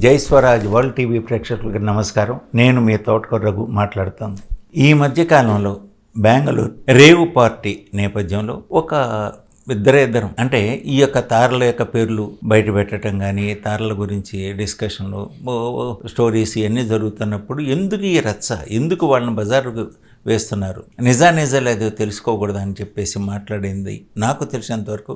జై Swaraj world TV ప్రేక్షకులకు నమస్కారం. నేను మీ తోటకూర రఘు మాట్లాడుతాను. ఈ మధ్యకాలంలో బెంగళూరు రేవు పార్టీ నేపథ్యంలో ఒక ఇద్దరం అంటే ఈ యొక్క తారల యొక్క పేర్లు బయట పెట్టడం కానీ, తారల గురించి డిస్కషన్లు, స్టోరీస్ ఇవన్నీ జరుగుతున్నప్పుడు ఎందుకు ఈ రచ్చ, ఎందుకు వాళ్ళని బజారుకు వేస్తున్నారు, నిజాలు ఏదో తెలుసుకోకూడదు అని చెప్పేసి మాట్లాడింది నాకు తెలిసినంతవరకు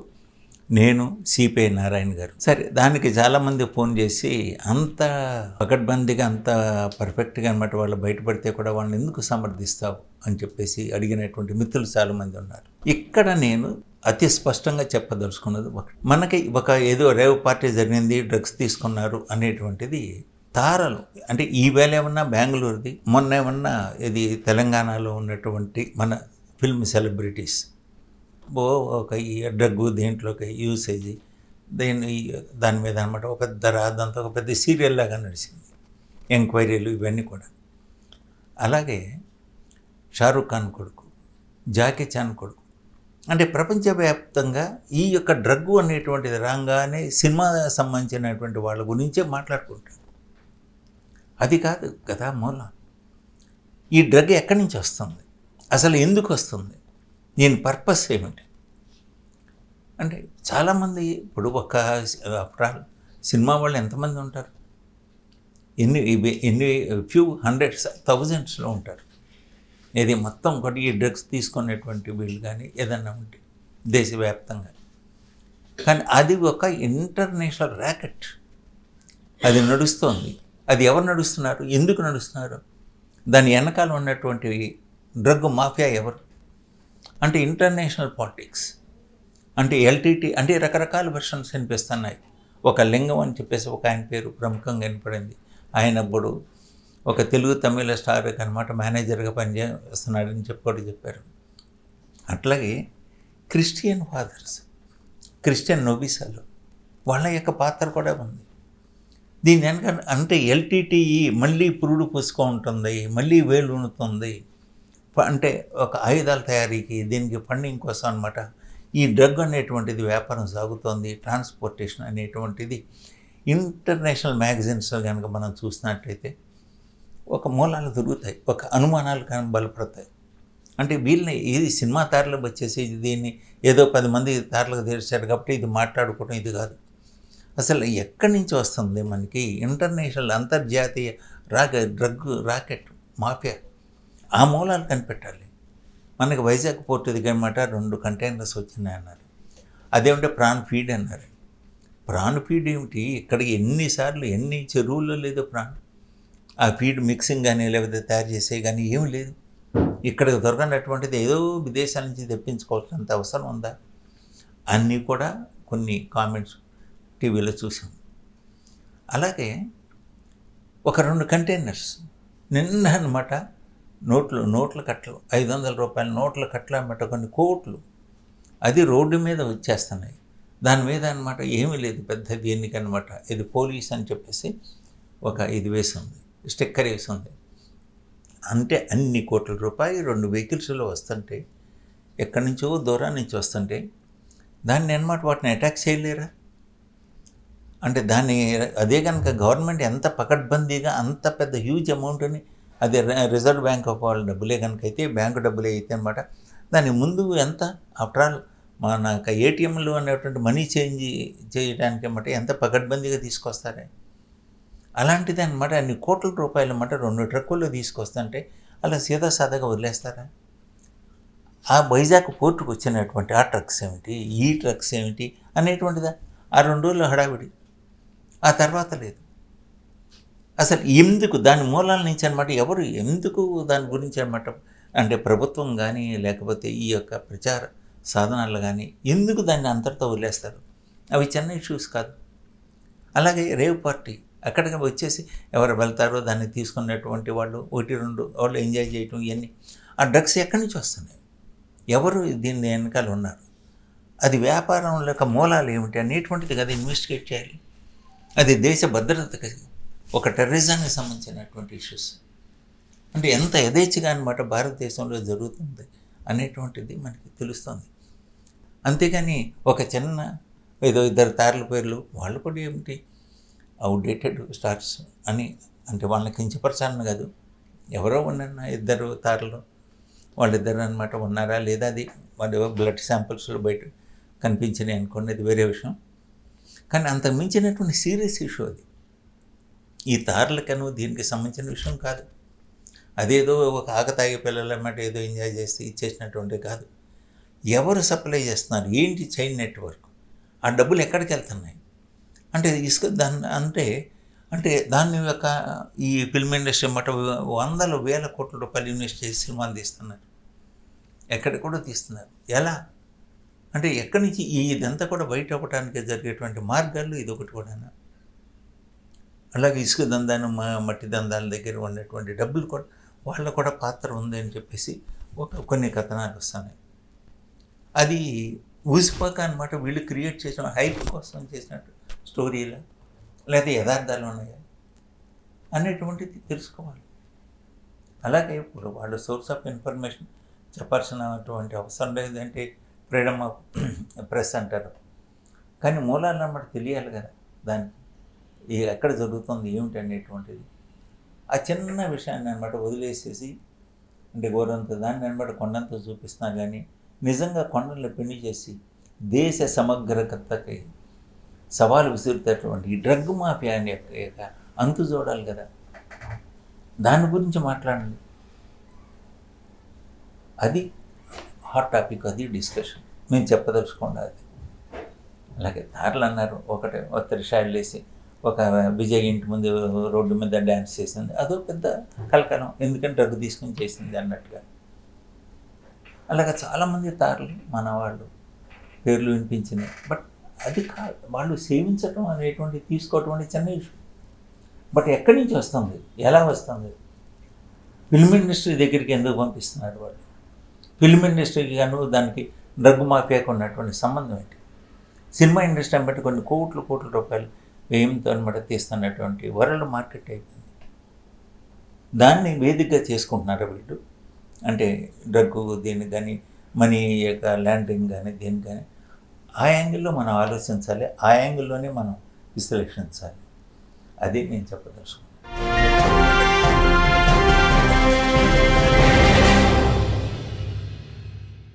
నేను సిపిఐ నారాయణ గారు. సరే, దానికి చాలామంది ఫోన్ చేసి అంత పకడ్బందీగా అంత పర్ఫెక్ట్గా అనమాట వాళ్ళు బయటపడితే కూడా వాళ్ళని ఎందుకు సమర్థిస్తావు అని చెప్పేసి అడిగినటువంటి మిత్రులు చాలామంది ఉన్నారు. ఇక్కడ నేను అతి స్పష్టంగా చెప్పదలుచుకున్నది మనకి ఏదో రేవ్ పార్టీ జరిగింది, డ్రగ్స్ తీసుకున్నారు అనేటువంటిది తారలు అంటే ఈవేళ ఏమన్నా బెంగళూరుది, మొన్న ఏమన్నా ఇది తెలంగాణలో ఉన్నటువంటి మన ఫిల్మ్ సెలబ్రిటీస్ ఒక ఈ డ్రగ్ దేంట్లోకి యూసేజ్ దాని మీద అనమాట ఒక పెద్ద రాదంతా ఒక పెద్ద సీరియల్ లాగా నడిచింది, ఎంక్వైరీలు ఇవన్నీ కూడా. అలాగే షారూఖ్ ఖాన్ కొడుకు, జాకీ చాన్ కొడుకు, అంటే ప్రపంచవ్యాప్తంగా ఈ యొక్క డ్రగ్ అనేటువంటిది రాగానే సినిమా సంబంధించినటువంటి వాళ్ళ గురించే మాట్లాడుకుంటారు. అది కాదు కదా మూలం. ఈ డ్రగ్ ఎక్కడి నుంచి వస్తుంది, అసలు ఎందుకు వస్తుంది, దీని పర్పస్ ఏమిటి అంటే చాలామంది ఇప్పుడు ఒక సినిమా వాళ్ళు ఎంతమంది ఉంటారు, ఎన్ని ఫ్యూ హండ్రెడ్స్ థౌజండ్స్లో ఉంటారు. ఇది మొత్తం ఒకటి ఈ డ్రగ్స్ తీసుకునేటువంటి వీళ్ళు కానీ ఏదన్నా ఉంటే దేశవ్యాప్తంగా. కానీ అది ఒక ఇంటర్నేషనల్ ర్యాకెట్, అది నడుస్తోంది. అది ఎవరు నడుస్తున్నారు, ఎందుకు నడుస్తున్నారు, దాని వెనకాల ఉన్నటువంటి డ్రగ్ మాఫియా ఎవరు అంటే ఇంటర్నేషనల్ పాలిటిక్స్ అంటే ఎల్టీటీ అంటే రకరకాల వెర్షన్స్ వినిపిస్తున్నాయి. ఒక లింగం అని చెప్పేసి ఒక ఆయన పేరు ప్రముఖంగా వినపడింది. ఆయన అప్పుడు ఒక తెలుగు తమిళ స్టార్కి అనమాట మేనేజర్గా పనిచేస్తున్నాడని చెప్పారు. అట్లాగే క్రిస్టియన్ ఫాదర్స్, క్రిస్టియన్ నొబిసాలు వాళ్ళ యొక్క పాత్ర కూడా ఉంది దీని వెనక. అంటే ఎల్టీటీఈ మళ్ళీ పురుడు పూసుకుంటుంది, మళ్ళీ వేలు ఉణుతుంది. అంటే ఒక ఆయుధాల తయారీకి దీనికి ఫండింగ్ కోసం అనమాట ఈ డ్రగ్ అనేటువంటిది వ్యాపారం సాగుతోంది. ట్రాన్స్పోర్టేషన్ అనేటువంటిది ఇంటర్నేషనల్ మ్యాగజైన్స్ కనుక మనం చూసినట్టయితే ఒక మూలాలు దొరుకుతాయి, ఒక అనుమానాలు కానీ బలపడతాయి. అంటే వీళ్ళని ఇది సినిమా తారలకు వచ్చేసి దీన్ని ఏదో 10 మంది తారలకు తెరిచారు కాబట్టి ఇది మాట్లాడుకోవడం ఇది కాదు. అసలు ఎక్కడి నుంచి వస్తుంది మనకి ఇంటర్నేషనల్ అంతర్జాతీయ డ్రగ్ రాకెట్ మాఫియా, ఆ మూలాలు కనిపెట్టాలి. మనకి వైజాగ్ పోర్టు దగ్గర అనమాట 2 కంటైనర్స్ వచ్చినాయన్నారు. అదేమంటే ప్రాన్ ఫీడ్ అన్నారు. ప్రాన్ ఫీడ్ ఏమిటి, ఇక్కడికి ఎన్నిసార్లు ఎన్ని చెరువుల్లో లేదో ప్రాన్, ఆ ఫీడ్ మిక్సింగ్ కానీ లేకపోతే తయారు చేసే కానీ ఏమి లేదు. ఇక్కడికి దొరకనటువంటిది ఏదో విదేశాల నుంచి తెప్పించుకోవాల్సినంత అవసరం ఉందా, అన్నీ కూడా కొన్ని కామెంట్స్ టీవీలో చూసాం. అలాగే ఒక 2 కంటైనర్స్ నిన్న అనమాట నోట్ల కట్టలు, 500 రూపాయల నోట్ల కట్టలు అనమాట, కొన్ని కోట్లు అది రోడ్డు మీద వచ్చేస్తున్నాయి. దాని మీద అనమాట ఏమీ లేదు పెద్ద దీనికి అనమాట. ఇది పోలీస్ అని చెప్పేసి ఒక ఇది వేసింది, స్టిక్కర్ వేసింది. అంటే అన్ని కోట్ల రూపాయలు 2 వెహికల్స్లో వస్తుంటే, ఎక్కడి నుంచో దూరం నుంచి వస్తుంటే దాన్ని అనమాట వాటిని అటాక్ చేయలేరా అంటే దాన్ని అదే కనుక గవర్నమెంట్ ఎంత పకడ్బందీగా అంత పెద్ద హ్యూజ్ అమౌంట్ని, అదే రిజర్వ్ బ్యాంక్ ఆఫ్ వాళ్ళ డబ్బులే కనుక అయితే, బ్యాంకు డబ్బులే అయితే అనమాట, దాని ముందు ఎంత ఆఫ్టర్ ఆల్ మన ఏటీఎంలు అనేటువంటి మనీ చేంజ్ చేయడానికి అన్నమాట ఎంత పకడ్బందీగా తీసుకొస్తారే. అలాంటిది అనమాట అన్ని కోట్ల రూపాయలు అన్నమాట 2 ట్రక్కుల్లో తీసుకొస్తుంటే అలా సీదా సాదాగా వదిలేస్తారా. ఆ వైజాగ్ పోర్టుకు వచ్చినటువంటి ఆ ట్రక్స్ ఏమిటి, ఈ ట్రక్స్ ఏమిటి అనేటువంటిదా ఆ 2 రోజులు హడావిడి, ఆ తర్వాత లేదు. అసలు ఎందుకు దాని మూలాల నుంచి అనమాట ఎవరు ఎందుకు దాని గురించి అనమాట అంటే ప్రభుత్వం కానీ లేకపోతే ఈ యొక్క ప్రచార సాధనాలు కానీ ఎందుకు దాన్ని అంతటితో వదిలేస్తారు, అవి చిన్న ఇష్యూస్ కాదు. అలాగే రేవ్ పార్టీ అక్కడికి వచ్చేసి ఎవరు వెళ్తారో దాన్ని తీసుకున్నటువంటి వాళ్ళు 1-2 వాళ్ళు ఎంజాయ్ చేయటం, ఇవన్నీ ఆ డ్రగ్స్ ఎక్కడి నుంచి వస్తున్నాయి, ఎవరు దీన్ని వెనకాల ఉన్నారు, అది వ్యాపారం యొక్క మూలాలు ఏమిటి అనేటువంటిది కదా ఇన్వెస్టిగేట్ చేయాలి. అది దేశ భద్రతకి, ఒక టెర్రరిజానికి సంబంధించినటువంటి ఇష్యూస్. అంటే ఎంత యథేచ్ఛగా అనమాట భారతదేశంలో జరుగుతుంది అనేటువంటిది మనకి తెలుస్తుంది. అంతేగాని ఒక చిన్న ఏదో 2 తారల పేర్లు వాళ్ళు కూడా ఏమిటి అవుట్డేటెడ్ స్టార్స్ అని, అంటే వాళ్ళని కించపరచాలని కాదు, ఎవరో ఉన్న ఇద్దరు తారలు, వాళ్ళిద్దరు అనమాట ఉన్నారా లేదా, అది వాళ్ళ బ్లడ్ శాంపిల్స్లో బయట కనిపించినాయి అనుకోండి, అది వేరే విషయం. కానీ అంతకు మించినటువంటి సీరియస్ ఇష్యూ అది. ఈ తారలకను దీనికి సంబంధించిన విషయం కాదు. అదేదో ఒక ఆకతాయి పిల్లలు అన్నమాట ఏదో ఎంజాయ్ చేసి ఇచ్చేసినటువంటి కాదు. ఎవరు సప్లై చేస్తున్నారు, ఏంటి చైన్ నెట్వర్క్, ఆ డబ్బులు ఎక్కడికి వెళ్తున్నాయి అంటే ఇసుక అంటే దాని యొక్క ఈ ఫిల్మ్ ఇండస్ట్రీ అన్నమాట వందల వేల కోట్ల రూపాయలు ఇన్వెస్ట్ చేసి సినిమాలు తీస్తున్నారు, ఎక్కడ కూడా తీస్తున్నారు. ఎలా అంటే ఎక్కడి నుంచి ఇదంతా కూడా బయట అవ్వడానికి జరిగేటువంటి మార్గాలు ఇది ఒకటి కూడా. అలాగే ఇసుక దందాను మట్టి దందాల దగ్గర ఉన్నటువంటి డబ్బులు కూడా వాళ్ళకు కూడా పాత్ర ఉంది అని చెప్పేసి కొన్ని కథనాలు వస్తున్నాయి. అది ఊసిపోక అనమాట వీళ్ళు క్రియేట్ చేసిన హైప్ కోసం చేసినట్టు స్టోరీలు లేదా యథార్థాలు ఉన్నాయా అనేటువంటిది తెలుసుకోవాలి. అలాగే ఇప్పుడు వాళ్ళు సోర్స్ ఆఫ్ ఇన్ఫర్మేషన్ చెప్పాల్సినటువంటి అవసరం లేదంటే ఫ్రీడమ్ ఆఫ్ ప్రెస్ అంటారు, కానీ మూలాలు అన్నమాట తెలియాలి కదా, దానికి ఎక్కడ జరుగుతుంది ఏమిటి అనేటువంటిది. ఆ చిన్న విషయాన్ని అనమాట వదిలేసేసి అంటే గోరంత దాన్ని అనమాట కొండంత చూపిస్తున్నా కానీ నిజంగా కొండల్లో పెళ్లి చేసి దేశ సమగ్రతకి సవాలు విసురుతటువంటి ఈ డ్రగ్ మాఫియాని యొక్క అంతు చూడాలి కదా, దాని గురించి మాట్లాడండి. అది హాట్ టాపిక్, అది డిస్కషన్ మేము చెప్పదలుచుకోండి. అది అలాగే తారలు అన్నారు, ఒక త్రిషాలు వేసి ఒక విజయ్ ఇంటి ముందు రోడ్డు మీద డ్యాన్స్ చేసింది, అదో పెద్ద కలకలం, ఎందుకంటే డ్రగ్ తీసుకుని చేసింది అన్నట్టుగా. అలాగే చాలామంది తారలు మన వాళ్ళు పేర్లు వినిపించినాయి, బట్ అది కాదు, వాళ్ళు సేవించడం అనేటువంటి తీసుకోవటం అనేది చిన్న ఇష్యూ. బట్ ఎక్కడి నుంచి వస్తుంది, ఎలా వస్తుంది, ఫిల్మ్ ఇండస్ట్రీ దగ్గరికి ఎందుకు పంపిస్తున్నారు వాళ్ళు, ఫిల్మ్ ఇండస్ట్రీకి గాను దానికి డ్రగ్ మాఫియాకు ఉన్నటువంటి సంబంధం ఏంటి, సినిమా ఇండస్ట్రీ బట్టి కొన్ని కోట్ల రూపాయలు వ్యయంతో అనమాట తీస్తున్నటువంటి వరల్డ్ మార్కెట్ అయిపోయింది. దాన్ని వేదికగా చేసుకుంటున్నారు వీళ్ళు, అంటే డ్రగ్ దీనికి కానీ మనీ యొక్క ల్యాండింగ్ కానీ దేనికి కానీ ఆ యాంగిల్లో మనం ఆలోచించాలి, ఆ యాంగిల్లోనే మనం విశ్లేషించాలి. అది నేను చెప్పదలుచుకున్నాను.